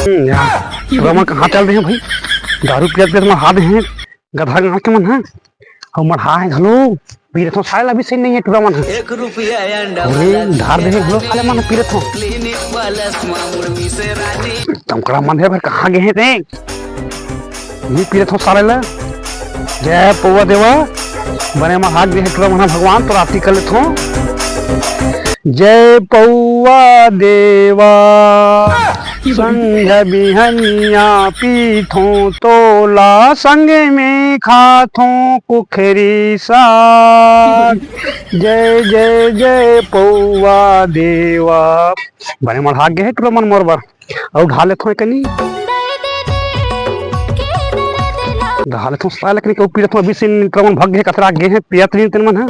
यार कहाँ चल रहे हैं भाई? दारू पियत पियत में हाथ हैं गधा गाँव के मन है और मढ़ा है घलो पीरे थो साल अभी सही नहीं है टूरा मन है अरे धार दे घलो साले मन पीरे थो तमकड़ा मन है भाई कहाँ गए हैं ते ये पीरे थो साले ला जय पौवा देवा बने में हाथ दे टूरा मन भगवान तो राती कर लेथो जय पौवा देवा संग बिहनिया पीठों तोला संग में खाथों कुखरी साग जय जय जय पौवा देवा बने मढ़ा गए टूरा मन मोरबर और ढा लेथो कनी ढा लेथो साला लेकिन को पीरे थो अभी सिन क्रमन भाग गए कतरा गए हैं पियत नहीं तन मन है